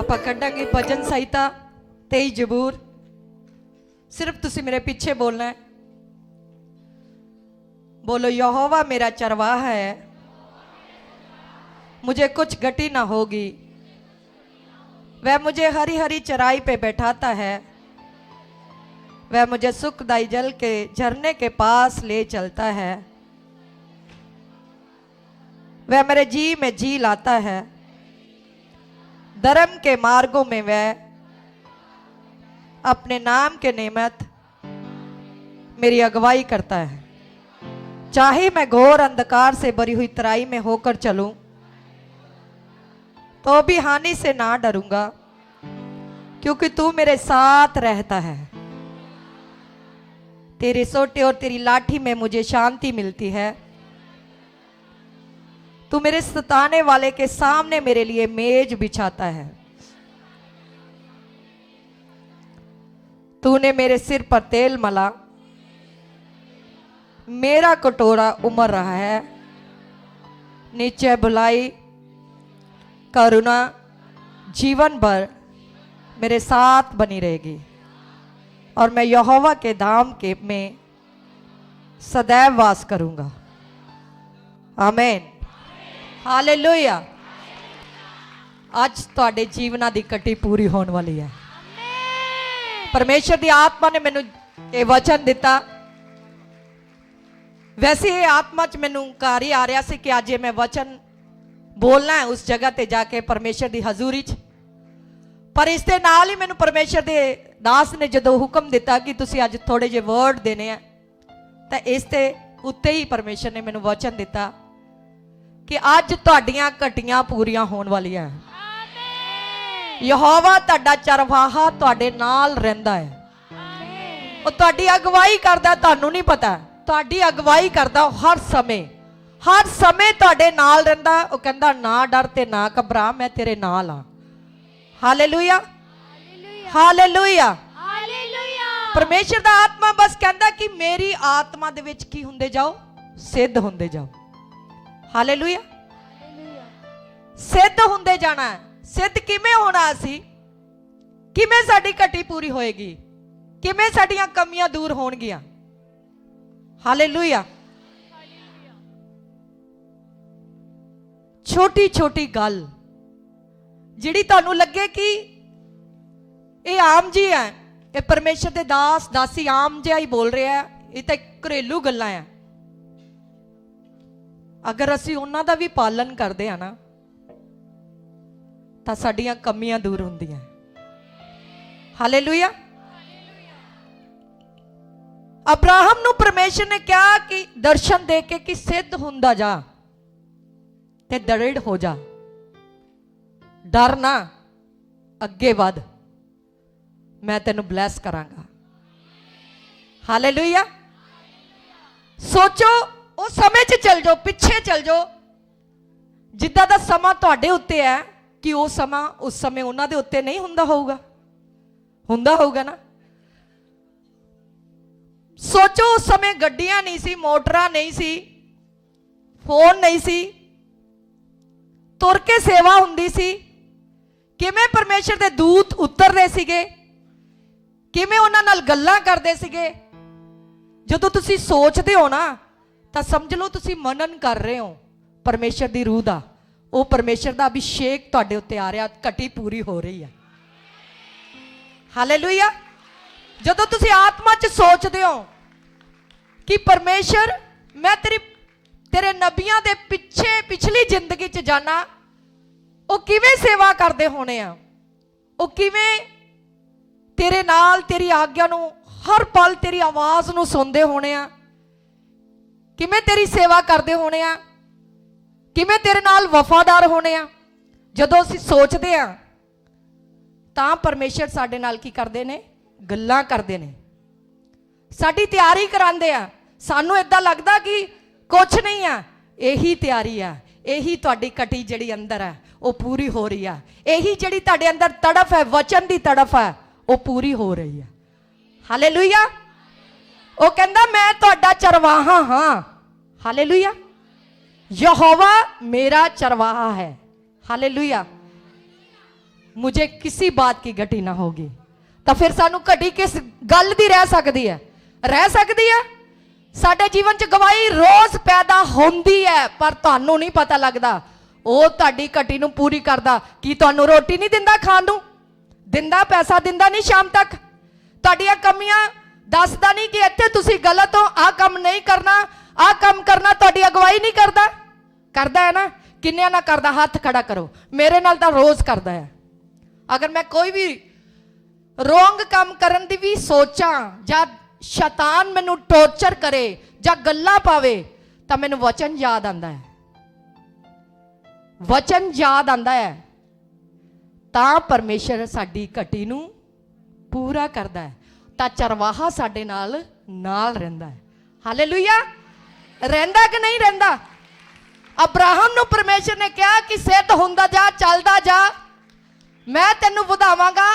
ਆਪਾਂ ਕੱਢਾਂਗੇ ਭਜਨ ਸੰਹਿਤਾ 23 ਜ਼ਬੂਰ। सिर्फ तुसी मेरे पीछे बोलना है। बोलो, यहोवा मेरा चरवाहा है, मुझे कुछ गटी ना होगी। वह मुझे हरी हरी चराई पे बैठाता है, वह मुझे सुखदाई जल के झरने के पास ले चलता है। वह मेरे जी में जी लाता है, धर्म के मार्गों में वह अपने नाम के निमित्त मेरी अगुवाई करता है। चाहे मैं घोर अंधकार से भरी हुई तराई में होकर चलूं तो भी हानि से ना डरूंगा, क्योंकि तू मेरे साथ रहता है। तेरे सोटे और तेरी लाठी में मुझे शांति मिलती है। तू मेरे सताने वाले के सामने मेरे लिए मेज बिछाता है। तूने मेरे सिर पर तेल मला, मेरा कटोरा उमड़ रहा है। नीचे भलाई करुणा जीवन भर मेरे साथ बनी रहेगी, और मैं यहोवा के धाम के में सदैव वास करूंगा। आमीन, हालेलुया। आज तुहाडे जीवना दी कटी पूरी होने वाली है। परमेश्वर की आत्मा ने मैनू ये वचन दिता। वैसे ये आत्मा च मैनू घर ही आ रहा सी कि अज मैं वचन बोलना है उस जगह ते जाके परमेश्वर की हजूरी च। पर इस दे नाल ही मैनू परमेश्वर के दास ने जो हुक्म दिता कि तुसी अज थोड़े जे वर्ड देने हैं, तो इस ते उत्ते ही परमेश्वर ने मैनू वचन दिता कि अज तुहाडियां कटियां पूरियां होने वालियां। यहोवा तुहाडा चरवाहा तुहाडे नाल रहिंदा है, ਉਹ ਤੁਹਾਡੀ ਅਗਵਾਈ ਕਰਦਾ। ਤੁਹਾਨੂੰ ਨਹੀਂ ਪਤਾ, ਤੁਹਾਡੀ ਅਗਵਾਈ ਕਰਦਾ ਹਰ ਸਮੇਂ ਤੁਹਾਡੇ ਨਾਲ ਰਹਿੰਦਾ। ਉਹ ਕਹਿੰਦਾ ਨਾ ਡਰ ਤੇ ਨਾ ਘਬਰਾ, ਮੈਂ ਤੇਰੇ ਨਾਲ ਆ। Hallelujah, hallelujah, hallelujah. ਪਰਮੇਸ਼ਰ ਦਾ ਆਤਮਾ ਬਸ ਕਹਿੰਦਾ ਕਿ ਮੇਰੀ ਆਤਮਾ ਦੇ ਵਿੱਚ ਕੀ ਹੁੰਦੇ ਜਾਓ, ਸਿੱਧ ਹੁੰਦੇ ਜਾਓ। ਹਾਲੇਲੂਇਆ, ਸਿੱਧ ਹੁੰਦੇ ਜਾਣਾ। सिद्ध किमें होना सी, किमें साडी घटी पूरी होएगी, किमें साडियां कमियां दूर होणगियां। हालेलुया। छोटी छोटी गल जिहड़ी तुहानू लगे कि ये आम जी है, ये परमेश्वर दे दास दासी आम जिहा ही बोल रहे हैं, ये तो घरेलू गल्लां है। अगर असीं उन्हां दा भी पालन करदे हां ना ਤਾਂ ਸਾਡੀਆਂ ਕਮੀਆਂ ਦੂਰ ਹੁੰਦੀਆਂ। ਹਾਲੇਲੂਇਆ। ਅਬਰਾਹਮ ਨੂੰ ਪਰਮੇਸ਼ਰ ਨੇ ਕਿਹਾ ਕਿ ਦਰਸ਼ਨ ਦੇ ਕੇ ਕਿ ਸਿੱਧ ਹੁੰਦਾ ਜਾ ਤੇ ਦ੍ਰਿੜ ਹੋ ਜਾ, ਡਰ ਨਾ, ਅੱਗੇ ਵਧ, ਮੈਂ ਤੈਨੂੰ ਬਲੈਸ ਕਰਾਂਗਾ। ਹਾਲੇਲੂਇਆ। ਸੋਚੋ ਉਹ ਸਮੇਂ 'ਚ ਚਲ ਜਾਓ, ਪਿੱਛੇ ਚਲ ਜਾਓ, ਜਿੱਦਾਂ ਦਾ ਸਮਾਂ ਤੁਹਾਡੇ ਉੱਤੇ ਹੈ कि वो समा उस समय उन्हां दे उत्ते नहीं हुंदा होगा ना। सोचो उस समय गड्डियां नहीं सी, मोटरां नहीं सी, फोन नहीं सी, तुर के सेवा हुंदी सी। किवें परमेश्वर दे दूत उतरदे सीगे, किवें उन्हां नाल गल्लां करदे सीगे। जदों तुसीं सोचदे हो ना तां समझ लो तुसीं मनन कर रहे हो परमेश्वर दी रूह दा। वो परमेश्वर का अभिषेक तुहाडे उत्ते आ रहा, घटी पूरी हो रही है। हालेलुया। जदों तुसीं आत्मा च सोचदे हो कि परमेश्वर मैं तेरे नबियां दे पिछे पिछली जिंदगी च जाना, वो किवें सेवा करदे होने आ, वो किवें तेरे नाल तेरी आज्ञा नूं हर पल तेरी आवाज़ नूं सुनदे होने आ, किवें तेरी सेवा करदे होने आ, किवें तेरे नाल वफादार होने आ। जदों असीं सोचदे आ तां परमेश्वर साडे नाल की करदे ने, गल्लां करदे ने, साडी तैयारी करांदे आ। सानूं इदां लगदा कि कुछ नहीं आ, यही तैयारी आ, यही तुहाडी कटी जिहड़ी अंदर है वो पूरी हो रही है। यही जिहड़ी तुहाडे अंदर तड़फ है, वचन दी तड़फ है, वो पूरी हो रही है। हालेलुया। वो कहंदा मैं तुहाडा चरवाहा हां। हालेलुया। यहोवा मेरा चरवाहा है। हालेलुया। मुझे किसी बात की घटी ना होगी। तो फिर सानू घटी किस गल दी रह सकती है? रह सकती है। साडे जीवन च गवाही रोज पैदा होंदी है, पर तुहानू नहीं पता लगता। ਉਹ ਤੁਹਾਡੀ ਘਟੀ ਨੂੰ पूरी करदा। की ਤੁਹਾਨੂੰ रोटी नहीं दिंदा खाण ਨੂੰ? दिंदा, पैसा दिंदा नहीं शाम तक? ਤੁਹਾਡੀਆਂ कमियां दसदा नहीं कि ਇੱਥੇ ਤੁਸੀਂ गलत हो, आ काम नहीं करना, आ काम करना? ਤੁਹਾਡੀ अगवाई नहीं करदा? करदा है ना? किन्ने ना करदा? हाथ खड़ा करो। मेरे नाल तो रोज करदा है। अगर मैं कोई भी रोंग काम करन दी भी सोचा, ਜਾਂ शैतान मैनू टॉर्चर करे, ਜਾਂ गल्लां पावे, तो मैनू वचन याद आंदा है। वचन याद आंदा है ਤਾਂ परमेश्वर साडी घटी नू पूरा करदा है। ਤਾਂ चरवाहा साडे नाल रहिंदा है। हालेलुया। रहिंदा कि नहीं रहिंदा? अब्राहम नू परमेश्वर ने कहा कि सिद्ध हुंदा जा, चलदा जा, मैं तेनू वधावांगा,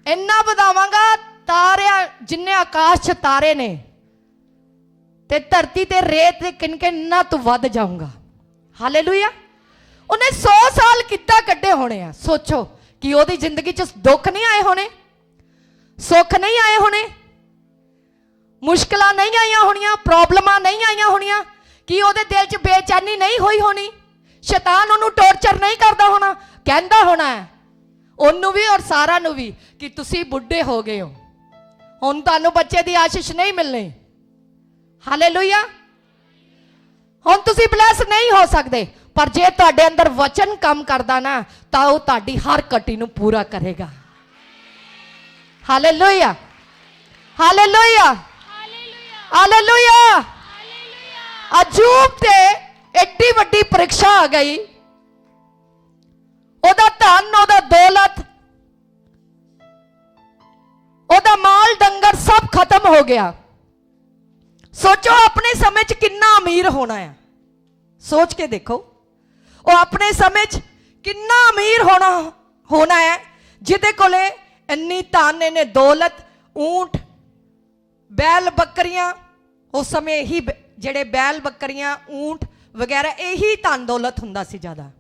इन्ना वधावांगा तारिया जिन्ने आकाश च तारे ने ते धरती ते रेत दे किनके इन्ना तू वध जाऊंगा। हालेलुया। उन्हें 100 साल किद्दां कड्ढे होने आ। सोचो कि ओदी जिंदगी च दुख नहीं आए होने, सुख नहीं आए होने, मुश्किलां नहीं आईयां होणियां, प्रॉब्लमां नहीं आईयां होणियां, कि ओदे दिल च बेचैनी नहीं होई होनी, शैतान ओनू टॉर्चर नहीं करदा होना। कहंदा होना है ओनू भी और सारा नू भी कि तुसी बुढ़े हो गए हो, हुण तुहानू बच्चे दी आशीष नहीं मिलनी। हालेलुया। हुण तुसी ब्लैस नहीं हो सकदे, पर जे तुहाडे अंदर वचन काम करदा ना, तां ओह तुहाडी हर घटी नू पूरा करेगा। Hallelujah, hallelujah, hallelujah. अजूब ते एडी वड्डी परीक्षा आ गई। ओदा धन, ओदा दौलत, ओदा माल डंगर सब खत्म हो गया। सोचो अपने समय च कितना अमीर होना है। सोच के देखो वो अपने समय च कितना अमीर होना है, जिदे कोले इन्नी धन, इन्ने दौलत, ऊंट, बैल बकरियां। उस समय ही जेड़े बैल बकरियां, ऊंट वगैरह यही धन दौलत हुंदा सी ज्यादा।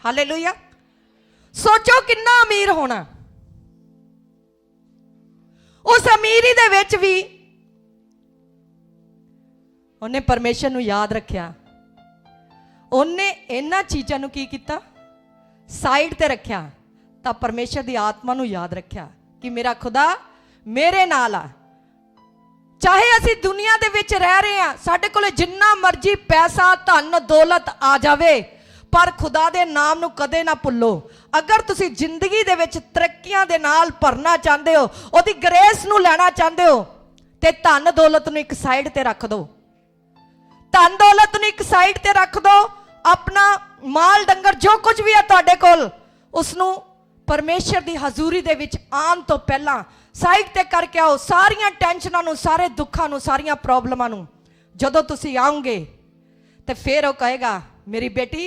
हालेलुया। सोचो कितना अमीर होना। उस अमीरी दे विच भी उन्हें परमेश्वर नू याद रखिया। उन्हें इन्हां चीज़ां नू की कीता? साइड ते रखिया। तां परमेश्वर दी आत्मा नू याद रखिया कि मेरा खुदा मेरे नाल आ। चाहे असी दुनिया दे विच रह रहे हैं, साडे कोले जिन्ना मर्जी पैसा, धन, दौलत आ जावे, पर खुदा दे नाम नू कदे ना भुल्लो। अगर तुसी जिंदगी दे विच तरक्कियां दे नाल भरना चाहते हो, ओदी ग्रेस नू लैना चाहते हो, ते धन दौलत नू एक साइड ते रख दो। धन दौलत नू एक साइड ते रख दो। अपना माल डंगर जो कुछ भी है तुहाडे कोल, उसनू परमेश्वर दी हजूरी दे विच आन तो पहला साइड ते करके आओ। सारियां टेंशनां नू, सारे दुखां नू, सारियां प्रॉब्लमां नू जदों तुसी आओगे ते फिर वो कहेगा मेरी बेटी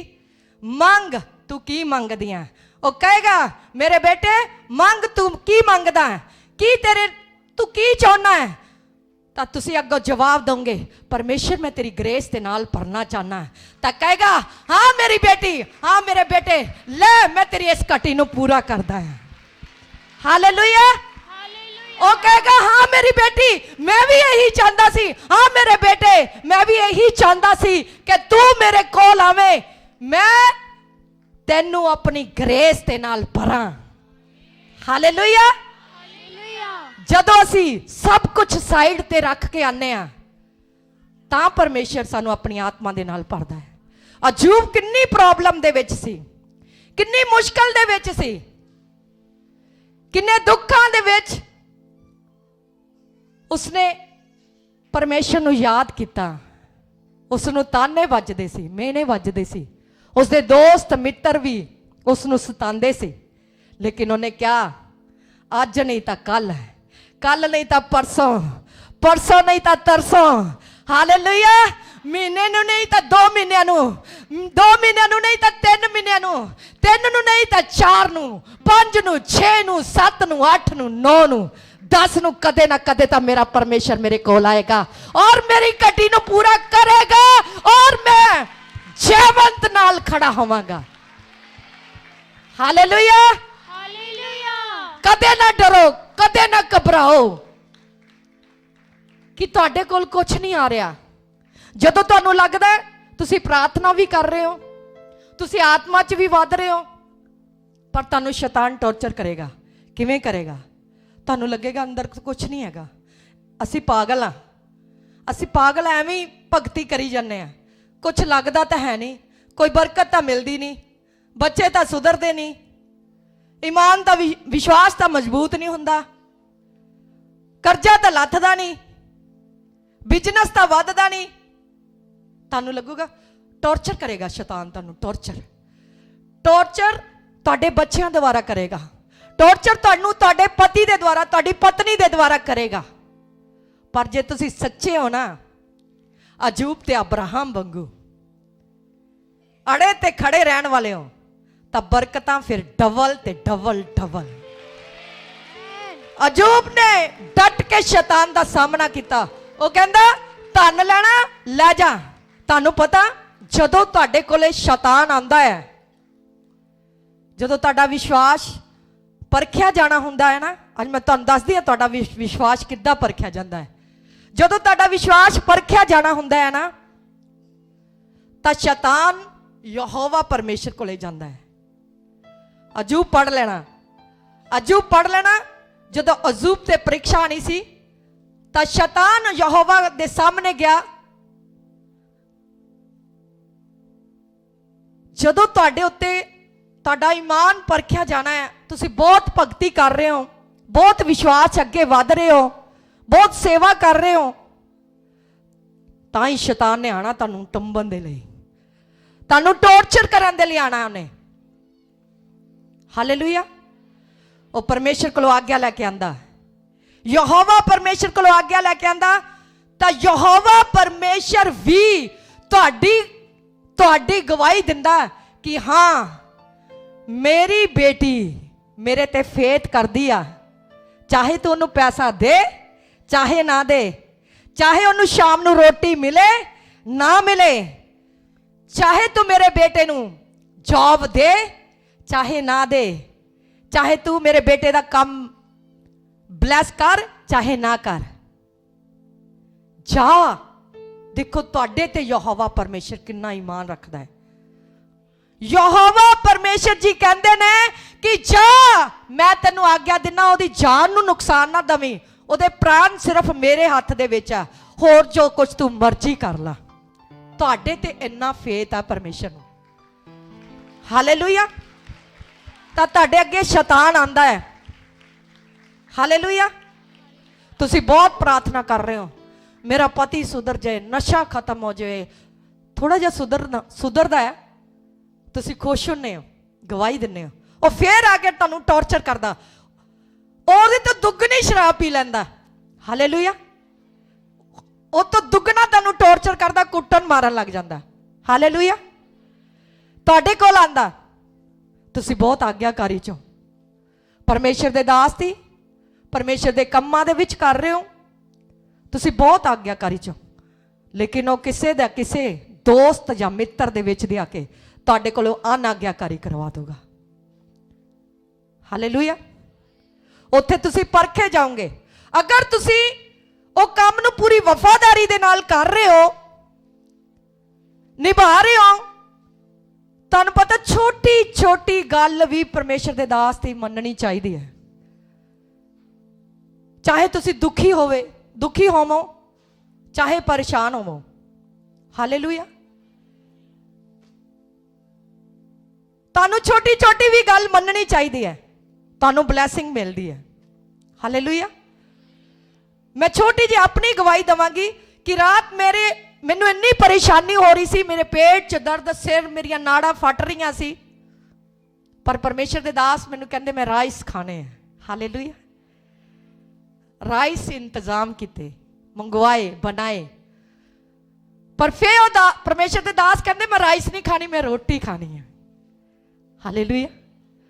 मंग, तू की मंगदी है? वो कहेगा मेरे बेटे मंग, तू की मंगदा है? की तेरे तू की चाहना है? तो तुसी अगों जवाब दोगे परमेश्वर मैं तेरी ग्रेस के नाल भरना चाहना है। तो कहेगा हाँ मेरी बेटी, हाँ मेरे बेटे, ले मैं तेरी इस घटी नू पूरा करदा है। हालेलुया। वो कहेगा हाँ मेरी बेटी, मैं भी यही चाहता सी, हाँ मेरे बेटे मैं भी यही चाहता सी कि तू मेरे कोल आवे, मैं तेनू अपनी ग्रेस के नाल भरा। हालेलुया। जदों असी सब कुछ साइड ते रख के आने आ, तां परमेश्वर सानू अपनी आत्मा दे नाल भरदा है। अजूब किन्नी प्रॉब्लम दे विच सी, किन्नी मुश्किल दे विच सी, किन्ने दुखां दे विच उसने परमेश्वर नू याद किया। उसनू ताने वजदे सी, मेहने वजदे सी, उसके दोस्त मित्र भी उसनू सतांदे सी, लेकिन उन्हें क्या, अज नहीं तो कल है, कल नहीं तो परसों, परसों नहीं तो तरसों। हालेलुया। महीने नू नहीं तो 2 महीनों नू, 2 महीनों नू नहीं तो 3 महीनों नू, 3 नू नहीं तो 4 नू, 5 नू, 6 नू, 7 नू, 8 नू, 9 नू, 10 नू, कदे ना कदे तो मेरा परमेश्वर मेरे कोल आएगा और मेरी घटी नू पूरा करेगा और मैं जयवंत नाल खड़ा होवांगा। हालेलुया। ਕਦੇ ਨਾ ਡਰੋ, ਕਦੇ ਨਾ ਘਬਰਾਓ ਕਿ ਤੁਹਾਡੇ ਕੋਲ ਕੁਝ ਨਹੀਂ ਆ ਰਿਹਾ। ਜਦੋਂ ਤੁਹਾਨੂੰ ਲੱਗਦਾ ਹੈ ਤੁਸੀਂ ਪ੍ਰਾਰਥਨਾ ਵੀ ਕਰ ਰਹੇ ਹੋ, ਤੁਸੀਂ ਆਤਮਾ 'ਚ ਵੀ ਵੱਧ ਰਹੇ ਹੋ, ਪਰ ਤੁਹਾਨੂੰ ਸ਼ੈਤਾਨ ਟੌਰਚਰ ਕਰੇਗਾ। ਕਿਵੇਂ ਕਰੇਗਾ? ਤੁਹਾਨੂੰ ਲੱਗੇਗਾ ਅੰਦਰ ਕੁਝ ਨਹੀਂ ਹੈਗਾ, ਅਸੀਂ ਪਾਗਲ ਆ, ਅਸੀਂ ਪਾਗਲ ਐਵੇਂ ਹੀ ਭਗਤੀ ਕਰੀ ਜਾਂਦੇ ਆ, ਕੁਝ ਲੱਗਦਾ ਤਾਂ ਹੈ ਨਹੀਂ, ਕੋਈ ਬਰਕਤ ਤਾਂ ਮਿਲਦੀ ਨਹੀਂ, ਬੱਚੇ ਤਾਂ ਸੁਧਰਦੇ ਨਹੀਂ, ਈਮਾਨ ਦਾ ਵਿਸ਼ਵਾਸ ਤਾਂ ਮਜ਼ਬੂਤ ਨਹੀਂ ਹੁੰਦਾ, ਕਰਜ਼ਾ ਤਾਂ ਲੱਥਦਾ ਨਹੀਂ, ਬਿਜ਼ਨਸ ਤਾਂ ਵੱਧਦਾ ਨਹੀਂ। ਤੁਹਾਨੂੰ ਲੱਗੂਗਾ ਟੌਰਚਰ ਕਰੇਗਾ ਸ਼ੈਤਾਨ, ਤੁਹਾਨੂੰ ਟੌਰਚਰ ਤੁਹਾਡੇ ਬੱਚਿਆਂ ਦੁਆਰਾ ਕਰੇਗਾ, ਟੌਰਚਰ ਤੁਹਾਨੂੰ ਤੁਹਾਡੇ ਪਤੀ ਦੇ ਦੁਆਰਾ, ਤੁਹਾਡੀ ਪਤਨੀ ਦੇ ਦੁਆਰਾ ਕਰੇਗਾ। ਪਰ ਜੇ ਤੁਸੀਂ ਸੱਚੇ ਹੋ ਨਾ, ਅਯੂਬ ਤੇ ਅਬਰਾਹਮ ਵਾਂਗੂ ਅੜੇ ਤੇ ਖੜੇ ਰਹਿਣ ਵਾਲੇ ਹੋ, ਤਾਂ ਬਰਕਤਾਂ ਫਿਰ ਡਬਲ ਤੇ ਡਬਲ ਡਬਲ। ਅਯੂਬ ਨੇ ਡਟ ਕੇ ਸ਼ੈਤਾਨ ਦਾ ਸਾਹਮਣਾ ਕੀਤਾ। ਉਹ ਕਹਿੰਦਾ ਧਨ ਲੈਣਾ ਲੈ ਜਾ। ਤੁਹਾਨੂੰ ਪਤਾ ਜਦੋਂ ਤੁਹਾਡੇ ਕੋਲੇ ਸ਼ੈਤਾਨ ਆਂਦਾ ਹੈ, ਜਦੋਂ ਤੁਹਾਡਾ ਵਿਸ਼ਵਾਸ ਪਰਖਿਆ ਜਾਣਾ ਹੁੰਦਾ ਹੈ ਨਾ, ਅੱਜ ਮੈਂ ਤੁਹਾਨੂੰ ਦੱਸਦੀ ਹਾਂ ਤੁਹਾਡਾ ਵਿਸ਼ਵਾਸ ਕਿੱਦਾਂ ਪਰਖਿਆ ਜਾਂਦਾ ਹੈ। ਜਦੋਂ ਤੁਹਾਡਾ ਵਿਸ਼ਵਾਸ ਪਰਖਿਆ ਜਾਣਾ ਹੁੰਦਾ ਹੈ ਨਾ, ਤਾਂ ਸ਼ੈਤਾਨ ਯਹੋਵਾ ਪਰਮੇਸ਼ਰ ਕੋਲੇ ਜਾਂਦਾ ਹੈ। ਅਯੂਬ ਪੜ ਲੈਣਾ, ਅਯੂਬ ਪੜ ਲੈਣਾ। ਜਦੋਂ ਅਯੂਬ ਤੇ ਪ੍ਰੀਖਿਆ ਆਣੀ ਸੀ, ਤਾਂ ਸ਼ੈਤਾਨ ਯਹੋਵਾ ਦੇ ਸਾਹਮਣੇ ਗਿਆ। ਜਦੋਂ ਤੁਹਾਡੇ ਉੱਤੇ ਤੁਹਾਡਾ ਈਮਾਨ ਪਰਖਿਆ ਜਾਣਾ ਹੈ, ਤੁਸੀਂ ਬਹੁਤ ਭਗਤੀ ਕਰ ਰਹੇ ਹੋ, ਬਹੁਤ ਵਿਸ਼ਵਾਸ ਅੱਗੇ ਵਧ ਰਹੇ ਹੋ, ਬਹੁਤ ਸੇਵਾ ਕਰ ਰਹੇ ਹੋ, ਤਾਂ ਹੀ ਸ਼ੈਤਾਨ ਨੇ ਆਣਾ ਤੁਹਾਨੂੰ ਟੰਬਣ ਦੇ ਲਈ, ਤੁਹਾਨੂੰ ਟੌਰਚਰ ਕਰਨ ਦੇ ਲਈ ਆਣਾ ਉਹਨੇ। ਹਾਲੇਲੂਇਆ। ਉਹ ਪਰਮੇਸ਼ਰ ਕੋਲੋਂ ਆਗਿਆ ਲੈ ਕੇ ਆਂਦਾ, ਯਹੋਵਾ ਪਰਮੇਸ਼ਰ ਕੋਲੋਂ ਆਗਿਆ ਲੈ ਕੇ ਆਂਦਾ, ਤਾਂ ਯਹੋਵਾ ਪਰਮੇਸ਼ਰ ਵੀ ਤੁਹਾਡੀ ਗਵਾਹੀ ਦਿੰਦਾ ਕਿ ਹਾਂ ਮੇਰੀ ਬੇਟੀ ਮੇਰੇ ਤੇ ਫੇਥ ਕਰਦੀ ਆ। ਚਾਹੇ ਤੂੰ ਉਹਨੂੰ ਪੈਸਾ ਦੇ ਚਾਹੇ ਨਾ ਦੇ, ਚਾਹੇ ਉਹਨੂੰ ਸ਼ਾਮ ਨੂੰ ਰੋਟੀ ਮਿਲੇ ਨਾ ਮਿਲੇ, ਚਾਹੇ ਤੂੰ ਮੇਰੇ ਬੇਟੇ ਨੂੰ ਜੌਬ ਦੇ ਚਾਹੇ ਨਾ ਦੇ, ਚਾਹੇ ਤੂੰ ਮੇਰੇ ਬੇਟੇ ਦਾ ਕੰਮ ਬਲੈਸ ਕਰ ਚਾਹੇ ਨਾ ਕਰ, ਜਾ। ਦੇਖੋ ਤੁਹਾਡੇ ਤੇ ਯਹੋਵਾ ਪਰਮੇਸ਼ਰ ਕਿੰਨਾ ਈਮਾਨ ਰੱਖਦਾ ਹੈ। ਯਹੋਵਾ ਪਰਮੇਸ਼ਰ ਜੀ ਕਹਿੰਦੇ ਨੇ ਕਿ ਜਾ, ਮੈਂ ਤੈਨੂੰ ਆਗਿਆ ਦਿੰਨਾ, ਉਹਦੀ ਜਾਨ ਨੂੰ ਨੁਕਸਾਨ ਨਾ ਦਵੀਂ, ਉਹਦੇ ਪ੍ਰਾਣ ਸਿਰਫ ਮੇਰੇ ਹੱਥ ਦੇ ਵਿੱਚ ਆ, ਹੋਰ ਜੋ ਕੁਝ ਤੂੰ ਮਰਜ਼ੀ ਕਰ ਲਾ। ਤੁਹਾਡੇ ਤੇ ਇੰਨਾ ਫੇਥ ਆ ਪਰਮੇਸ਼ਰ ਨੂੰ। ਹਾਲੇਲੂਇਆ। ਤਾਂ ਤੁਹਾਡੇ ਅੱਗੇ ਸ਼ੈਤਾਨ ਆਂਦਾ ਹੈ। ਹਾਲੇਲੂਇਆ। ਤੁਸੀਂ ਬਹੁਤ ਪ੍ਰਾਰਥਨਾ ਕਰ ਰਹੇ ਹੋ, ਮੇਰਾ ਪਤੀ ਸੁਧਰ ਜਾਏ, ਨਸ਼ਾ ਖਤਮ ਹੋ ਜਾਏ, ਥੋੜਾ ਜਿਹਾ ਸੁਧਰਦਾ ਹੈ, ਤੁਸੀਂ ਖੁਸ਼ ਹੁੰਦੇ ਹੋ, ਗਵਾਹੀ ਦਿੰਦੇ ਹੋ। ਉਹ ਫੇਰ ਆ ਕੇ ਤੁਹਾਨੂੰ ਟੌਰਚਰ ਕਰਦਾ, ਉਹਦੇ ਤੋਂ ਦੁੱਗਣੀ ਸ਼ਰਾਬ ਪੀ ਲੈਂਦਾ। ਹਾਲੇਲੂਇਆ। ਉਹ ਤੋਂ ਦੁੱਗਣਾ ਤੁਹਾਨੂੰ ਟੌਰਚਰ ਕਰਦਾ, ਕੁੱਟਣ ਮਾਰਨ ਲੱਗ ਜਾਂਦਾ। ਹਾਲੇਲੂਇਆ। ਤੁਹਾਡੇ ਕੋਲ ਆਂਦਾ, ਤੁਸੀਂ ਬਹੁਤ ਆਗਿਆਕਾਰੀ ਚੋਂ, ਪਰਮੇਸ਼ਰ ਦੇ ਦਾਸ ਦੀ, ਪਰਮੇਸ਼ਰ ਦੇ ਕੰਮਾਂ ਦੇ ਵਿੱਚ ਕਰ ਰਹੇ ਹੋ, ਤੁਸੀਂ ਬਹੁਤ ਆਗਿਆਕਾਰੀ ਚੋਂ, ਲੇਕਿਨ ਉਹ ਕਿਸੇ ਦੋਸਤ ਜਾਂ ਮਿੱਤਰ ਦੇ ਵਿੱਚ ਦੇ ਆ ਕੇ ਤੁਹਾਡੇ ਕੋਲੋਂ ਅਨਾਗਿਆਕਾਰੀ ਕਰਵਾ ਦੂਗਾ। ਹਾਲੇਲੂਇਆ। ਉੱਥੇ ਤੁਸੀਂ ਪਰਖੇ ਜਾਓਗੇ। ਅਗਰ ਤੁਸੀਂ ਉਹ ਕੰਮ ਨੂੰ ਪੂਰੀ ਵਫਾਦਾਰੀ ਦੇ ਨਾਲ ਕਰ ਰਹੇ ਹੋ, ਨਿਭਾ ਰਹੇ ਹੋ, ਤੁਹਾਨੂੰ ਪਤਾ ਛੋਟੀ ਛੋਟੀ ਗੱਲ ਵੀ ਪਰਮੇਸ਼ਰ ਦੇ ਦਾਸ ਦੀ ਮੰਨਣੀ ਚਾਹੀਦੀ ਹੈ। ਚਾਹੇ ਤੁਸੀਂ ਦੁਖੀ ਹੋਵੋ, ਚਾਹੇ ਪਰੇਸ਼ਾਨ ਹੋਵੋ। ਹਾਲੇਲੂਇਆ। ਤੁਹਾਨੂੰ ਛੋਟੀ ਛੋਟੀ ਵੀ ਗੱਲ ਮੰਨਣੀ ਚਾਹੀਦੀ ਹੈ, ਤੁਹਾਨੂੰ ਬਲੈਸਿੰਗ ਮਿਲਦੀ ਹੈ। ਹਾਲੇਲੂਇਆ। ਮੈਂ ਛੋਟੀ ਜਿਹੀ ਆਪਣੀ ਗਵਾਹੀ ਦਵਾਂਗੀ ਕਿ ਰਾਤ ਮੈਨੂੰ ਇੰਨੀ ਪਰੇਸ਼ਾਨੀ ਹੋ ਰਹੀ ਸੀ, ਮੇਰੇ ਪੇਟ 'ਚ ਦਰਦ, ਸਿਰ, ਮੇਰੀਆਂ ਨਾੜਾਂ ਫਟ ਰਹੀਆਂ ਸੀ, ਪਰ ਪਰਮੇਸ਼ਰ ਦੇ ਦਾਸ ਮੈਨੂੰ ਕਹਿੰਦੇ ਮੈਂ ਰਾਈਸ ਖਾਣੇ ਹੈ। ਹਾਲੇਲੂਇਆ। ਰਾਈਸ ਇੰਤਜ਼ਾਮ ਕੀਤੇ, ਮੰਗਵਾਏ, ਬਣਾਏ, ਪਰ ਫਿਰ ਉਹ ਪਰਮੇਸ਼ਰ ਦੇ ਦਾਸ ਕਹਿੰਦੇ ਮੈਂ ਰਾਈਸ ਨਹੀਂ ਖਾਣੀ, ਮੈਂ ਰੋਟੀ ਖਾਣੀ ਹੈ। ਹਾਲੇਲੂਇਆ।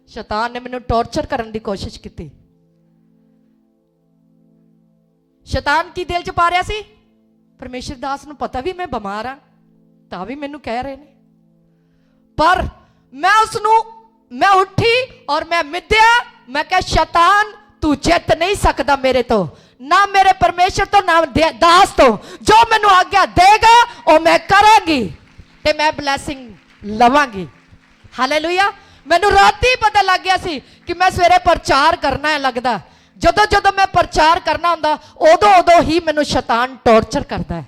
ਸ਼ੈਤਾਨ ਨੇ ਮੈਨੂੰ ਟੌਰਚਰ ਕਰਨ ਦੀ ਕੋਸ਼ਿਸ਼ ਕੀਤੀ। ਸ਼ੈਤਾਨ ਕੀ ਦਿਲ 'ਚ ਪਾ ਰਿਹਾ ਸੀ? ਪਰਮੇਸ਼ਰ ਦਾਸ ਨੂੰ ਪਤਾ ਵੀ ਮੈਂ ਬਿਮਾਰ ਆ, ਤਾਂ ਵੀ ਮੈਨੂੰ ਕਹਿ ਰਹੇ ਨੇ, ਪਰ ਮੈਂ ਉੱਠੀ ਔਰ ਮੈਂ ਮਿੱਧਿਆ मैं कहा शैतान तू जित नहीं सकता मेरे तो, ना मेरे परमेश्वर तो, ना दास तो। जो मैनू आज्ञा देगा वो मैं करांगी ते मैं ब्लैसिंग लवांगी। हालेलुया। मैनू राती पता लग गया सी कि मैं सवेरे प्रचार करना है। लगदा जदों जदों मैं प्रचार करना हुंदा उदों उदों ही मैनू शैतान टॉर्चर करता है।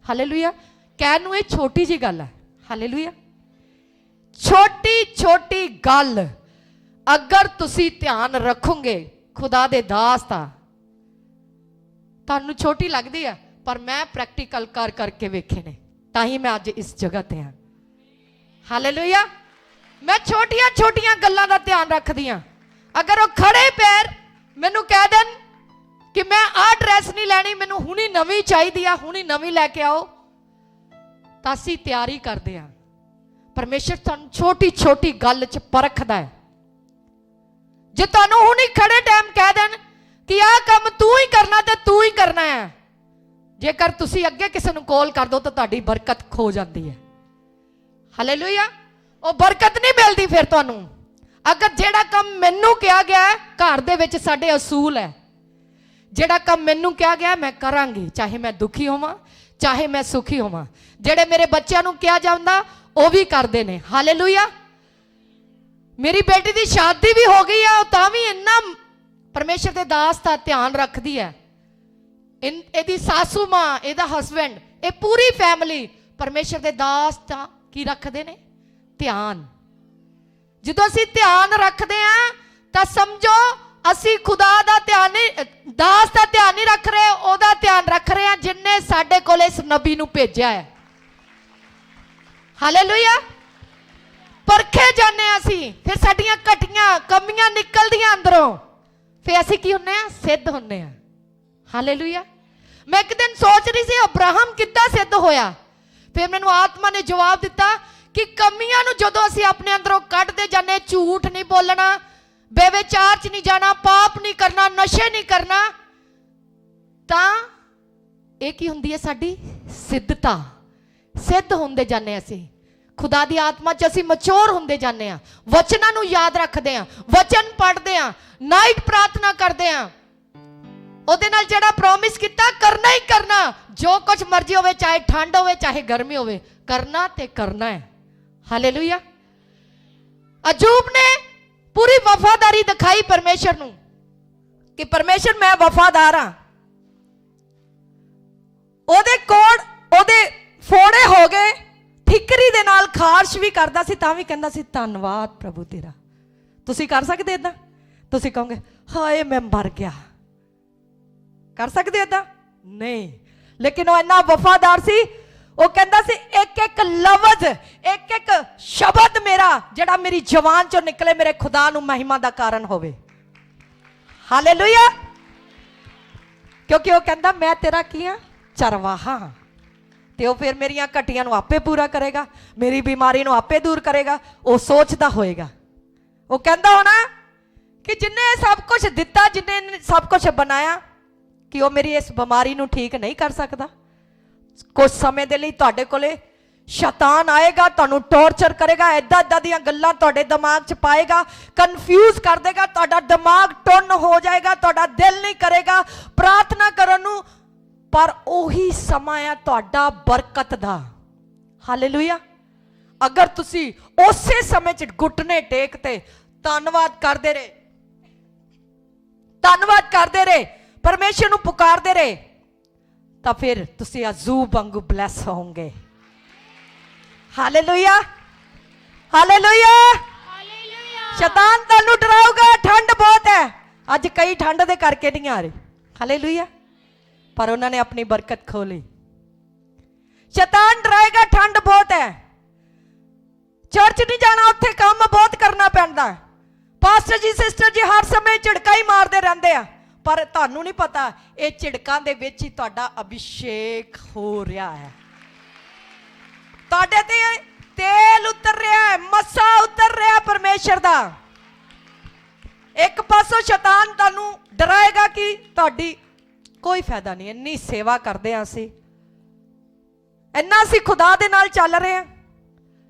हालेलुया। कहण नूं ये छोटी जी गल है। हालेलुया। छोटी छोटी गल अगर तुसी ध्यान रखोगे खुदा दे दास दा, तुहानू छोटी लगदी है, पर मैं प्रैक्टिकल कर करके वेखे ने, ताही मैं अज इस जगह ते हां। हालेलुया। मैं छोटियां छोटियां गल्लां दा ध्यान रखदी हां। अगर वो खड़े पैर मैनू कह देन कि मैं आ ड्रैस नहीं लैनी, मैनू हुणी नवीं चाहिदी आ, हुणी नवीं लैके आओ, तां असीं तैयारी करदे हां। परमेश्वर तुहानू छोटी छोटी गल च परखदा है। जे तुहानू हुणी खड़े टाइम कह देन कि आह काम तू ही करना ते तू ही करना है, जेकर तुसी अगे किसी नूं कॉल कर दो तो तुहाडी बरकत खो जाती है। हालेलुया। वो बरकत नहीं मिलती फिर तुहानू। अगर जेड़ा काम मैनू कहा गया है, घर दे विच साडे असूल है, जेड़ा काम मैनू कहा गया मैं करांगी, चाहे मैं दुखी होवां चाहे मैं सुखी होवां। जेड़े मेरे बच्चों नूं कहा जांदा वो भी करते हैं। हालेलुया। मेरी बेटी की शादी भी हो गई है, तां भी इन्ना परमेश्वर के दास का ध्यान रखती है। इहदी सासू मां, इहदा हसबैंड, ये पूरी फैमिली परमेश्वर के दास का की रखते हैं? ध्यान। जो असी ध्यान रखते हैं तो समझो असी खुदा का ध्यान नहीं, दास का ध्यान नहीं रख रहे, ओहदा ध्यान रख रहे हैं जिन्हें साडे कोल इस नबी नूं भेजा है। हालेलुया। परखे जाने असी, फिर साडियां घटियां कमियां निकलदियां अंदरों, फिर असी की हुन्ने आ? सिद्ध हुन्ने आ। हालेलुया। मैं एक दिन सोच रही सी अब्राहम किद्दां सिद्ध होया, फिर मैनूं आत्मा ने जवाब दिता कि कमियां नूं जदों असी अपने अंदरों कढदे जाने, झूठ नहीं बोलना, बेविचार च नहीं जाना, पाप नहीं करना, नशे नहीं करना, तां इह की हुंदी है साडी सिद्धता। सिद्ध होंदे जाने असी, खुदा दी आत्मा च असी मचोर होंदे जाने आ, वचनां नूं याद रखदे आ, वचन पढ़दे आ, नाइट प्रार्थना करदे आ, ओहदे नाल जेड़ा प्रॉमिस कीता करना ही करना, जो कुछ मर्जी होवे, चाहे ठंड होवे चाहे गर्मी होवे, करना ते करना है। हालेलुया। अजूब ने पूरी वफादारी दिखाई परमेश्वर नूं कि परमेश्वर मैं वफादार हां। ओहदे कोड़ ओहदे फोड़े हो गए, ठिकरी दे नाल खारश भी करदा सी, तां भी कहंदा सी धन्नवाद प्रभु तेरा। तुसी कर सकदे इदां? तुसी कहोगे हाय मैं मर गया, कर सकदे इदां? नहीं। लेकिन वो इन्ना वफादार सी, वो कहंदा सी एक एक लफ्ज, एक एक शब्द मेरा जेड़ा मेरी जवान चों निकले मेरे खुदा नूं महिमा दा कारण होवे। हालेलुया। क्योंकि वो कहंदा मैं तेरा की हां? चरवाहा। ते वो फिर मेरियां घटियां नूं आपे पूरा करेगा, मेरी बीमारी नूं आपे दूर करेगा। वो सोचदा होएगा, वो कहंदा होना कि जिन्ने सब कुछ दिता, जिन्ने सब कुछ बनाया, कि वो मेरी इस बीमारी नूं ठीक नहीं कर सकता। कुछ समय दे लई तुहाडे कोले शैतान आएगा, तुहानूं टॉर्चर करेगा, इदां इदां दीयां गल्लां तुहाडे दिमाग च पाएगा, कन्फ्यूज कर देगा, तुहाडा दिमाग टुन्न हो जाएगा, तुहाडा दिल नहीं करेगा प्रार्थना करन नूं। पर ओही समा है तुहाडा बरकत दा। हालेलुया। अगर तुसी उसे समय च घुटने टेकते धन्नवाद करदे रहे, धन्नवाद करदे रहे, परमेश्वर नूं पुकारदे रहे, तो फिर तुसी अजूब वांगू ब्लैस होंगे। हालेलुया। हालेलुया। शैतान तुहानूं डराऊगा, ठंड बहुत है। अज कई ठंड दे करके नहीं आ रहे। हालेलुया। पर उन्होंने अपनी बरकत खो ली। शैतान डराएगा, ठंड बहुत है, चर्च नहीं जाना, उत्थे काम बहुत करना पैंदा। पास्टर जी, सिस्टर जी हर समय झिड़का ही मारते रहते हैं, पर तुहानूं नहीं पता ये झिड़कां दे विच ही तुहाडा अभिषेक हो रहा है। तुहाडे ते तेल उतर रहा है, मसा उतर रहा है परमेश्वर दा। एक पासों शैतान तुहानूं डराएगा कि तुहाडी कोई फायदा नहीं, इन्नी सेवा करते हैं असी, इन्ना असी खुदा दे नाल चल रहे हैं,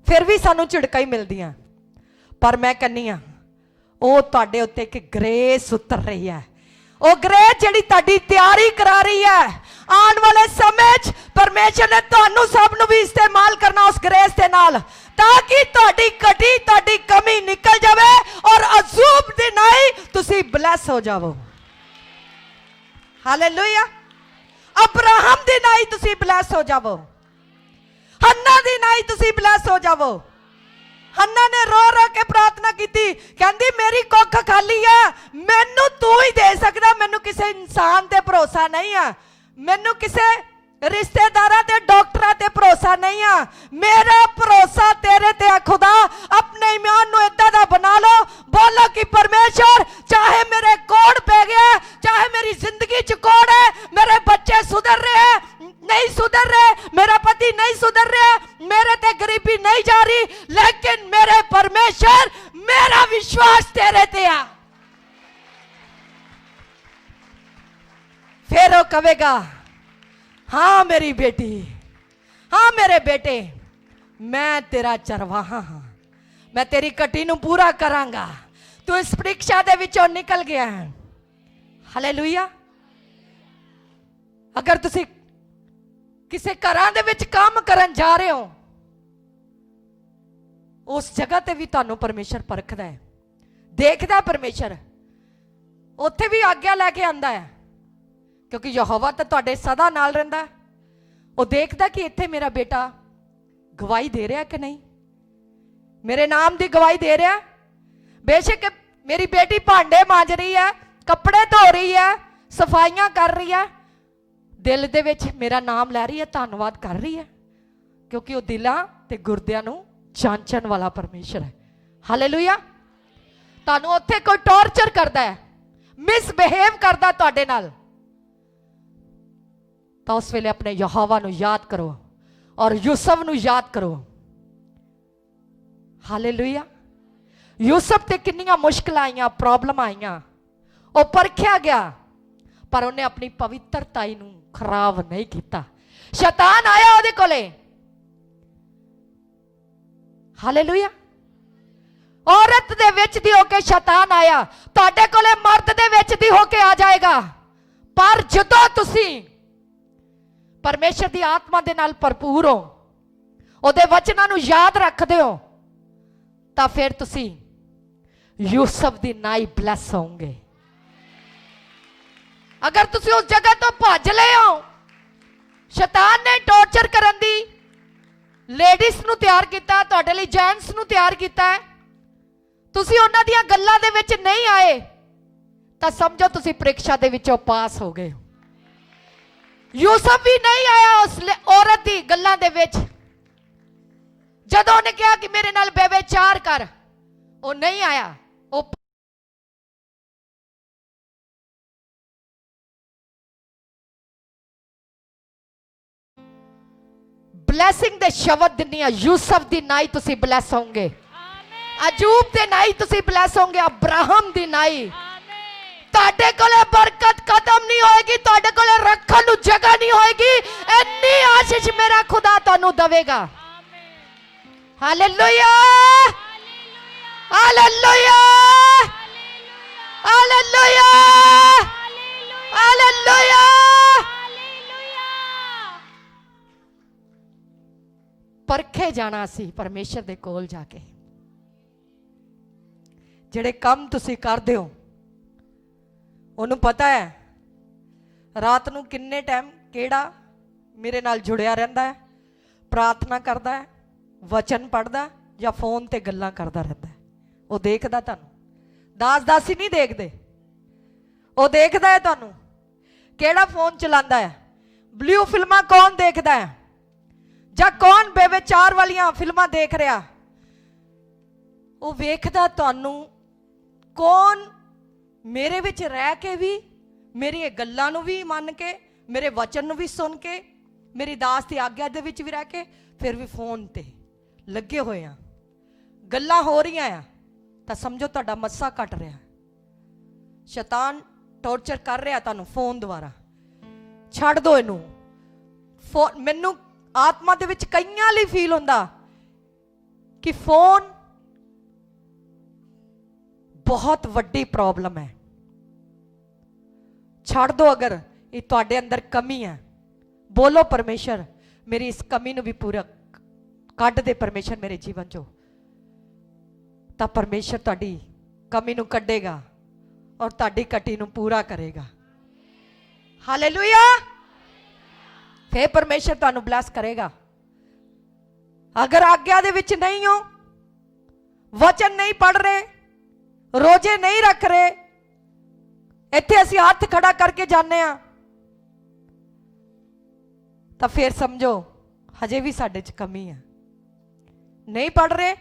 फिर भी सानू झिड़का ही मिलदियां। पर मैं कहनी हाँ ਉਹ ਤੁਹਾਡੇ ਉੱਤੇ ਇੱਕ ਗ੍ਰੇਸ ਉਤਰ ਰਹੀ ਹੈ। ਉਹ ਗ੍ਰੇਸ ਜਿਹੜੀ ਤੁਹਾਡੀ ਤਿਆਰੀ ਕਰਾ ਰਹੀ ਹੈ ਆਉਣ ਵਾਲੇ ਸਮੇਂ 'ਚ ਪਰਮੇਸ਼ਰ ਨੇ ਤੁਹਾਨੂੰ ਸਭ ਨੂੰ ਵੀ ਇਸਤੇਮਾਲ ਕਰਨਾ ਉਸ ਗ੍ਰੇਸ ਦੇ ਨਾਲ, ਤਾਂ ਕਿ ਤੁਹਾਡੀ ਘਟੀ ਤੁਹਾਡੀ ਕਮੀ ਨਿਕਲ ਜਾਵੇ ਔਰ ਅਜ਼ੂਬ ਦੀ ਨਹੀਂ ਤੁਸੀਂ ਬਲੈਸ ਹੋ ਜਾਵੋ। ਹਾਲੇਲੂਇਆ। ਅਬਰਾਹਮ ਦੀ ਨਹੀਂ ਤੁਸੀਂ ਬਲੈਸ ਹੋ ਜਾਵੋ, ਹੰਨਾ ਦੀ ਨਹੀਂ ਤੁਸੀਂ ਬਲੈਸ ਹੋ ਜਾਵੋ। ਹੰਨਾ ਨੇ ਰੋ ਰੋ ਕੇ ਪ੍ਰਾਰਥਨਾ ਕੀਤੀ, ਕਹਿੰਦੀ ਮੇਰੀ ਕੁੱਖ ਖਾਲੀ ਹੈ, ਮੈਨੂੰ ਤੂੰ ਹੀ ਦੇ ਸਕਦਾ, ਮੈਨੂੰ ਕਿਸੇ ਇਨਸਾਨ ਤੇ ਭਰੋਸਾ ਨਹੀਂ ਆ, ਮੈਨੂੰ ਕਿਸੇ ਰਿਸ਼ਤੇਦਾਰਾਂ ਤੇ ਡਾਕਟਰਾਂ ਤੇ ਭਰੋਸਾ ਨਹੀਂ ਆ, ਮੇਰਾ ਭਰੋਸਾ ਤੇਰੇ ਤੇ ਆ ਖੁਦਾ। ਆਪਣੇ ਈਮਾਨ ਨੂੰ ਇਦਾਂ ਦਾ ਬਣਾ ਲਓ, ਬੋਲੋ ਕਿ ਪਰਮੇਸ਼ਰ ਚਾਹੇ ਮੇਰੇ ਕੋੜ ਪੈ ਗਿਆ, ਚਾਹੇ ਮੇਰੀ ਜ਼ਿੰਦਗੀ 'ਚ ਕੋੜ ਹੈ, ਮੇਰੇ ਬੱਚੇ ਸੁਧਰ ਰਹੇ नहीं सुधर रहे, मेरा पति नहीं सुधर रहा, मेरे ते गरीबी नहीं जा रही, लेकिन मेरे परमेश्वर मेरा विश्वास तेरे ते आ। फिर वो कहेगा हाँ मेरी बेटी, हाँ मेरे बेटे, मैं तेरा चरवाहा हाँ, मैं तेरी कटी नूं पूरा करांगा, तू इस परीक्षा दे विचों निकल गया है। हालेलुया। अगर तुसी किसी घरां दे विच काम करन जा रहे हो, उस जगह ते भी तुहानू परमेश्वर परखदा है, देखदा परमेश्वर, उत्थे भी आग्या लैके आंदा है, क्योंकि यहोवा तो तुहाडे सदा नाल रहिंदा है। वो देखदा कि इत्थे मेरा बेटा गवाही दे रहा कि नहीं, मेरे नाम की गवाही दे रहा। बेशक मेरी बेटी भांडे मांज रही है, कपड़े धो रही है, सफाइयां कर रही है, दिल दे विच मेरा नाम लै रही है, धन्नवाद कर रही है, क्योंकि वो दिलां ते गुरदियां नूं जांचण वाला परमेश्वर है। हालेलुया। तुहानूं उत्थे कोई टॉर्चर करदा है, मिसबिहेव करदा तुहाडे नाल, तो उस वेले अपने यहोवा नूं याद करो और यूसुफ नूं याद करो। हालेलुया। यूसुफ ते किन्नियां मुश्किलां आईयां, प्रॉब्लम आईयां, वो परखिया गया, पर उन्हें अपनी पवित्रताई नूं खराब नहीं किया। शैतान आया ਉਹਦੇ ਕੋਲੇ, ਹਾਲੇਲੂਇਆ। औरत दे विच दी होके शैतान आया, ਤੁਹਾਡੇ ਕੋਲੇ मर्द दे विच दी होके आ जाएगा, पर ਜਦੋਂ ਤੁਸੀਂ परमेश्वर दी आत्मा दे नाल भरपूर हो, ਉਹਦੇ वचनां नूं याद रखदे हो, ਤਾਂ फिर ਤੁਸੀਂ यूसुफ दी नाई ब्लैस होंगे। अगर तुसी उस जगह तो भज ले हो, शैतान ने टॉर्चर करन दी लेडीज नूं तैयार किया, तुहाडे लई जेंट्स नूं तैयार किया है, तुसी उन्हां दियां गल्लां दे विच नहीं आए, तां समझो तुसी परीक्षा दे विचों पास हो गए। यूसुफ भी नहीं आया उस औरत दी गल्लां दे विच, जदों उहने कहा कि मेरे नाल व्यभिचार कर, वो नहीं आया। वो ब्लैसिंग दे शब्द दिनी है, यूसुफ दी नाई तुसी ब्लैस होंगे, अजूब दे नाई तुसी ब्लैस होंगे, अब्राहम दी नाई। तुहाडे कोले बरकत खत्म नहीं होएगी, तुहाडे कोले रखण नूं जगह नहीं होएगी, इन्नी आशीष मेरा खुदा तुहानूं देवेगा। Hallelujah, hallelujah, hallelujah, hallelujah. परखे जाना सी परमेश्वर दे कोल जाके, जिहड़े काम तुसी करदे हो उन्होंने पता है रात नूं किन्ने टाइम केड़ा मेरे नाल जुड़िया रहिंदा है, प्रार्थना करदा है, वचन पढ़दा या फोन ते गल्लां करदा रहिंदा है। वो देखदा तुहानूं, दास दासी नहीं देखदे, वो देखदा है तुहानूं केड़ा फोन चलांदा है, ब्लू फिल्मां कौन देखदा है, ਜਾਂ कौन बेविचार वालियां फिल्मां देख रहा, वो वेखदा तुहानूं कौन मेरे विच रह के भी मेरी गल्लां नूं भी मन के, मेरे वचन नूं भी सुन के, मेरी दास की आग्या दे विच भी रह के, फिर भी फोन ते लगे हुए हैं, गल्लां हो रही हैं, तो समझो तुहाडा मस्सा कट रहा। शैतान टॉर्चर कर रहा तुहानूं फोन द्वारा। छड्ड दो इनू। फोन मैनू आत्मा दे विच कईयां लई फील हुंदा कि फोन बहुत वड्डी प्रॉब्लम है। छड़ दो अगर ये तुहाडे अंदर कमी है, बोलो परमेश्वर मेरी इस कमी नूं भी पूरा कढ दे परमेश्वर मेरे जीवन चो, तो परमेश्वर तुहाडी कमी नूं कढेगा और तुहाडी कटी नूं पूरा करेगा। हालेलुया। फिर परमेश्वर तुहानूं ब्लैस करेगा। अगर आज्ञा दे विच नहीं हो, वचन नहीं पढ़ रहे, रोजे नहीं रख रहे, इत्थे असीं हथ खड़ा करके जाने आ, तो फिर समझो हजे भी साडे च कमी है। नहीं पढ़ रहे,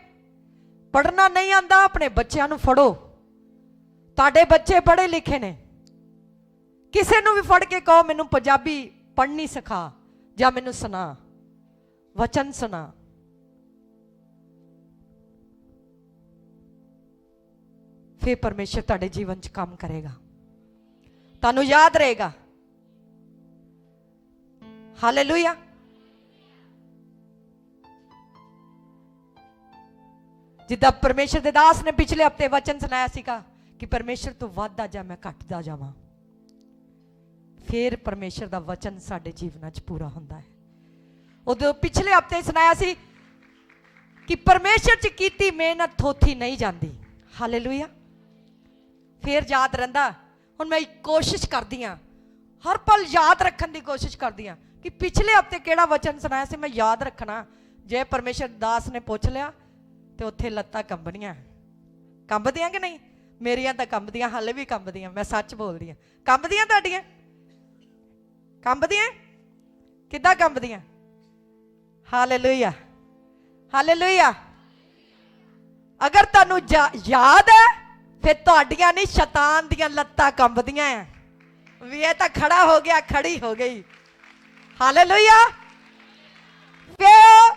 पढ़ना नहीं आंदा, अपने बच्चों नूं फड़ो। तुहाडे बच्चे पढ़े लिखे ने, किसी नूं भी फड़ के कहो मैनूं पंजाबी पढ़नी सिखा या मैनूं सुना, वचन सुना। फिर परमेश्वर तुहाडे जीवन च काम करेगा, तुहानूं याद रहेगा। हालेलुया। जिद्दां परमेश्वर दे दास ने पिछले हफ्ते वचन सुनाया सीगा कि परमेश्वर तू वधदा जा मैं घटदा जावां। फिर परमेश्वर दा वचन साडे जीवनां च पूरा हुंदा है। उदों पिछले हफ्ते सुनाया सी कि परमेश्वर च कीती मेहनत थोथी नहीं जाती। हालेलुया। फिर याद रहिंदा। हुण मैं कोशिश करदी हां, हर पल याद रखण दी कोशिश करदी हां कि पिछले हफ्ते केड़ा वचन सुनाया सी, मैं याद रखना। जे परमेश्वर दास ने पूछ लिया तो उत्थे लत्तां कंबणियां, कंबदियां कि नहीं? मेरियां तां कंबदियां, हाले भी कंबदियां, मैं सच बोलदी हां। कंबदियां तुहाडियां? कंबदियां? किद्दां कंबदियां? Hallelujah, hallelujah. अगर तुहानूं याद है फिर तुहाडियां नहीं शैतान दियां लत्तां कंबदियां हैं। भी ये तो खड़ा हो गया, खड़ी हो गई। हालेलुया। फिर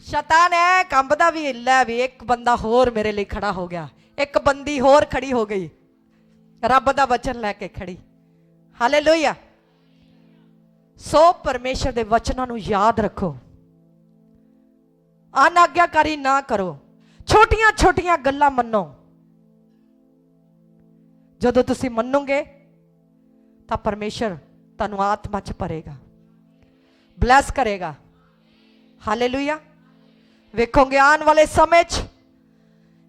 शैतान है कंबदा भी, लै भी एक बंदा होर मेरे लिए खड़ा हो गया, एक बंदी होर खड़ी हो गई, रब दा वचन लैके खड़ी। हालेलुया। सो परमेश्वर दे वचनां नूं याद रखो, अनाग्याकारी ना करो, छोटियां छोटियां गल्लां मन्नो। जदों तुसीं मन्नोगे तो परमेश्वर तुहानूं आत्मा च भरेगा, ब्लैस करेगा। हालेलुया। वेखोगे आने वाले समय च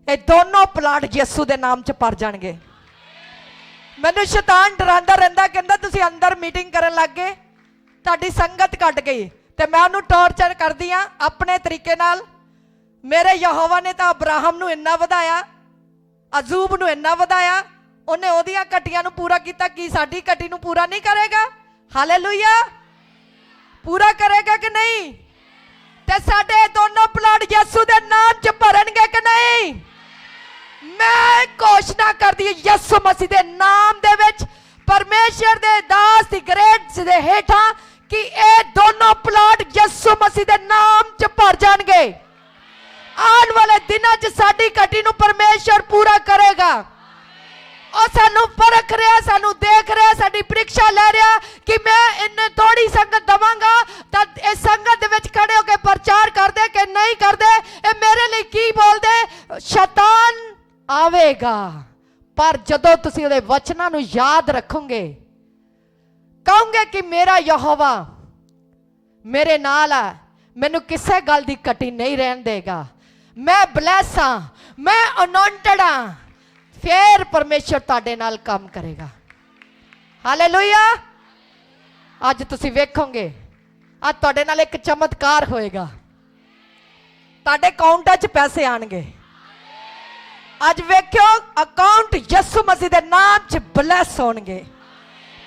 ये दोनों प्लाट यसू दे नाम च भर जाणगे। मैनूं शैतान डरांदा रहिंदा, कहंदा तुसीं अंदर मीटिंग करन लग गए, तुहाडी संगत घट गई, ते मैं उहनूं टॉर्चर करदी हां अपने तरीके नाल। मेरे यहोवा ने तो अब्राहम नूं इन्ना वधाया, अजूब नूं इन्ना वधाया, उन्हें ओहदियां कटियां नूं पूरा कीता, कि साडी कटी नूं पूरा नहीं करेगा? हालेलुया। पूरा करेगा कि नहीं? ते साडे दोनों प्लाट यसू दे नाम च भरनगे कि नहीं? मैं घोषणा करदी यसू मसीह दे नाम दे विच, परमेश्वर दे दास दी ग्रेस दे हेठा, कि ये दोनों प्लाट यसू मसीह दे नाम च भर जाणगे। आने वाले दिनों च साडी कटी नूं परमेश्वर पूरा करेगा। और सानू परख रहा, सानू देख रहा, साडी परीक्षा ले रहा कि मैं इन्हें थोड़ी संगत दवांगा तो इस संगत दे विच खड़े होकर प्रचार कर दे कि नहीं कर दे, ये मेरे लिए की बोल दे। शैतान आवेगा, पर जदों तुसीं उहदे वचनां नूं याद रखोगे, कहोगे कि मेरा यहोवा मेरे नाल है, मैनूं किसी गल दी कटी नहीं रहन देगा, मैं ब्लैस हां, मैं अनॉइंटेड हां, फिर परमेश्वर तुहाडे नाल काम करेगा। हालेलुया। अज तुसीं वेखोगे, अज तुहाडे नाल एक चमत्कार होएगा, तुहाडे अकाउंटां च पैसे आणगे। अज वेखियो अकाउंट यसू मसीह दे नाम च ब्लैस होणगे।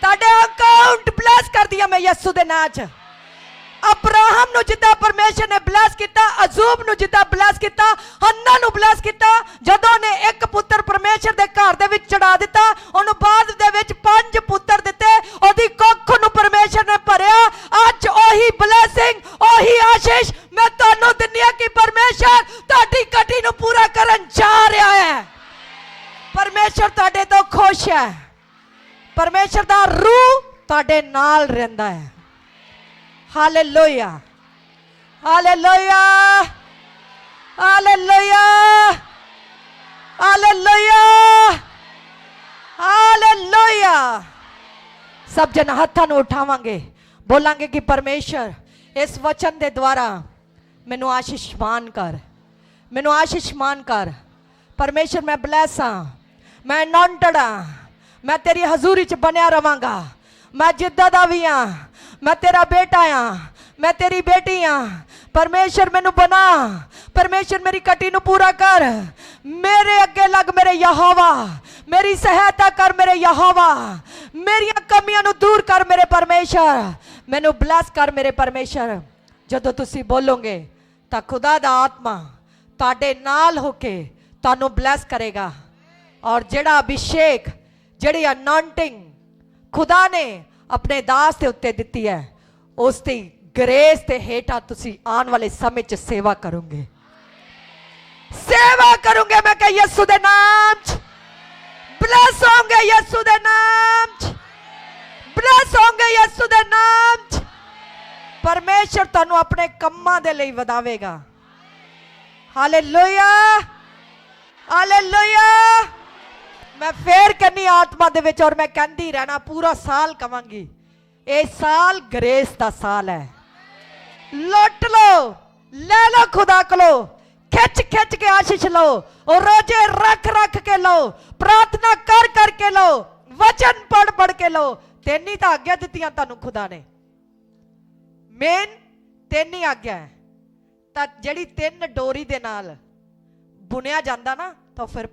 तुहाडे अकाउंट ब्लैस कर दिया मैं यसू दे नाम च। अब्राहम नूं जिद्दां परमेश्वर ने ब्लैस किया, अजूब नूं जिद्दां ब्लैस किया, हन्ना नूं ब्लैस किया, जदों ने एक पुत्र परमेश्वर दे घर दे विच चढ़ा दिता, उहनूं बाद दे विच 5 पुत्र दिते, ओहदी कुख नूं परमेश्वर ने भरिया। अज ओही ब्लैसिंग, ओही आशीष मैं तुहानूं दिन्नी हां कि परमेश्वर तुहाडी कटी नूं पूरा करन जा रहा है। परमेश्वर तुहाडे तो खुश है, परमेश्वर दा रूह तुहाडे नाल रहिंदा है। Hallelujah, hallelujah, hallelujah, hallelujah. सब जन हत्थां नूं उठावांगे, बोलांगे कि परमेश्वर इस वचन दे द्वारा मैनू आशीषमान कर, मैनू आशीषमान कर। परमेश्वर मैं ब्लैस हाँ, मैं अनॉइंटेड हाँ, मैं तेरी हजूरी च बनया रवांगा। मैं जिद्दां दा भी हाँ, मैं तेरा बेटा हाँ, मैं तेरी बेटी हाँ। परमेश्वर मैनू बना, परमेश्वर मेरी कटी नू पूरा कर, मेरे अगे लग मेरे यहोवा, मेरी सहायता कर मेरे यहोवा, मेरिया कमियां नू दूर कर मेरे परमेश्वर, मैनू ब्लैस कर मेरे परमेश्वर। जदों तुसी बोलोगे तां खुदा दा आत्मा तुहाडे नाल होके तुहानू ब्लैस करेगा। और जेड़ा अभिषेक, जेड़ी अनॉइंटिंग खुदा ने अपने दास के उत्ते दिती है, उसकी ग्रेस के हेठा तुसी आने वाले समय च सेवा करोगे, सेवा करोगे। मैं कह यीशु दे नाम च ब्लेस होंगे, यीशु दे नाम च ब्लेस होंगे, यीशु दे नाम च। परमेश्वर तुहानू अपने कम्मां दे लई वधावेगा। Hallelujah, hallelujah. मैं फिर कहनी आत्मा दे विच, और मैं कहती रहना पूरा साल कवांगी, ये साल ग्रेस दा साल है। लुट लो, ले लो खुदा को, खिच खिच के आशीष लो, और रोजे रख रख के लो, प्रार्थना कर कर के लो, वचन पढ़ पढ़ के लो। तीन ही तो आज्ञा दित्तियां तुहानू खुदा ने, मेन तीन ही आज्ञा है। तां जिहड़ी तीन डोरी दे नाल बुनिया जांदा ना, तो फिर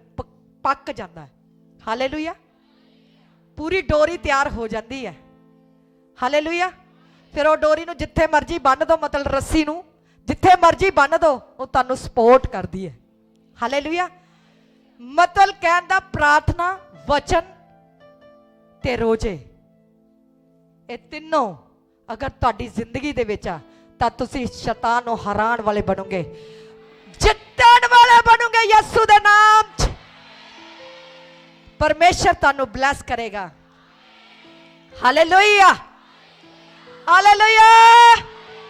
पक जांदा है। हालेलुया, पूरी डोरी तैयार हो जाती है। हालेलुया, फिर वो डोरी नू जिथे मर्जी बन दो, मतलब रस्सी नू जिथे मर्जी बन दो, वो तुहानू सपोर्ट करती है। हालेलुया, मतलब कहण दा प्रार्थना, वचन ते रोजे, ये तीनों अगर तुहाडी जिंदगी दे विच आ, तां तुसी शैतान नू हराण वाले बनोगे, जितण वाले बनोगे यीशु दे नाम च। परमेश्वर तुहानू ब्लेस करेगा। Hallelujah, hallelujah.